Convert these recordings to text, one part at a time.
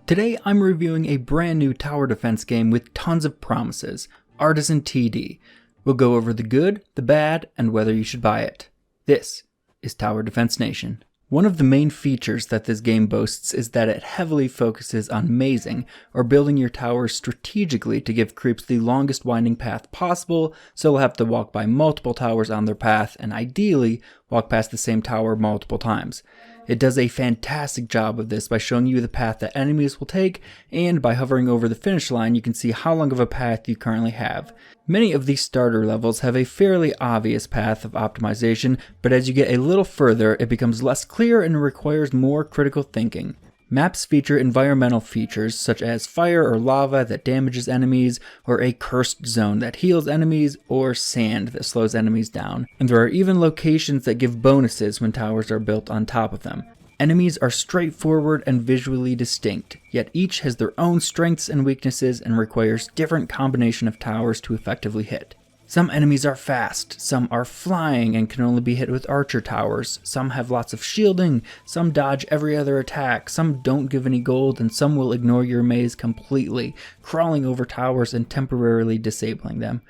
Today I'm reviewing a brand new tower defense game with tons of promises, Artisan TD. We'll go over the good, the bad, and whether you should buy it. This is Tower Defense Nation. One of the main features that this game boasts is that it heavily focuses on mazing, or building your towers strategically to give creeps the longest winding path possible, so they'll have to walk by multiple towers on their path, and ideally, walk past the same tower multiple times. It does a fantastic job of this by showing you the path that enemies will take, and by hovering over the finish line you can see how long of a path you currently have. Many of these starter levels have a fairly obvious path of optimization, but as you get a little further it becomes less clear and requires more critical thinking. Maps feature environmental features such as fire or lava that damages enemies, or a cursed zone that heals enemies, or sand that slows enemies down. And there are even locations that give bonuses when towers are built on top of them. Enemies are straightforward and visually distinct, yet each has their own strengths and weaknesses and requires different combination of towers to effectively hit. Some enemies are fast, some are flying and can only be hit with archer towers, some have lots of shielding, some dodge every other attack, some don't give any gold, and some will ignore your maze completely, crawling over towers and temporarily disabling them.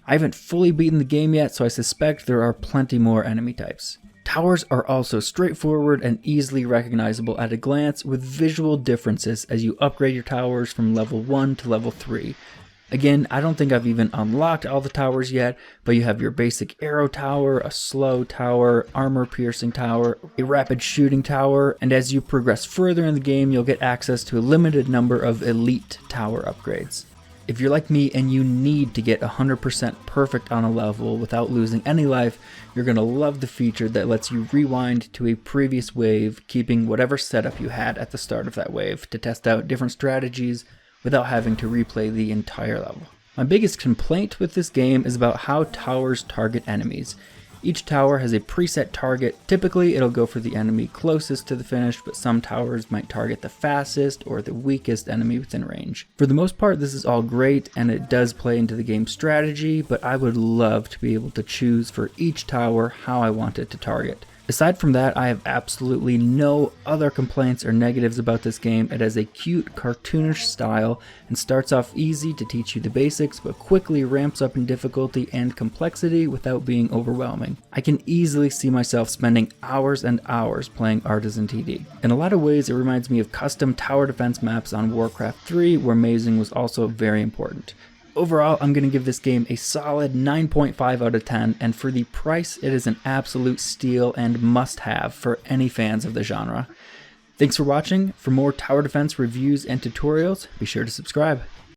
I haven't fully beaten the game yet, so I suspect there are plenty more enemy types. Towers are also straightforward and easily recognizable at a glance, with visual differences as you upgrade your towers from level 1 to level 3. Again, I don't think I've even unlocked all the towers yet, but you have your basic arrow tower, a slow tower, armor piercing tower, a rapid shooting tower, and as you progress further in the game, you'll get access to a limited number of elite tower upgrades. If you're like me and you need to get 100% perfect on a level without losing any life, you're going to love the feature that lets you rewind to a previous wave, keeping whatever setup you had at the start of that wave to test out different strategies without having to replay the entire level. My biggest complaint with this game is about how towers target enemies. Each tower has a preset target. Typically it'll go for the enemy closest to the finish, but some towers might target the fastest or the weakest enemy within range. For the most part this is all great and it does play into the game's strategy, but I would love to be able to choose for each tower how I want it to target. Aside from that, I have absolutely no other complaints or negatives about this game. It has a cute, cartoonish style and starts off easy to teach you the basics, but quickly ramps up in difficulty and complexity without being overwhelming. I can easily see myself spending hours and hours playing Artisan TD. In a lot of ways, it reminds me of custom tower defense maps on Warcraft 3, where mazing was also very important. Overall, I'm going to give this game a solid 9.5 out of 10, and for the price, it is an absolute steal and must-have for any fans of the genre. Thanks for watching. For more tower defense reviews and tutorials, be sure to subscribe.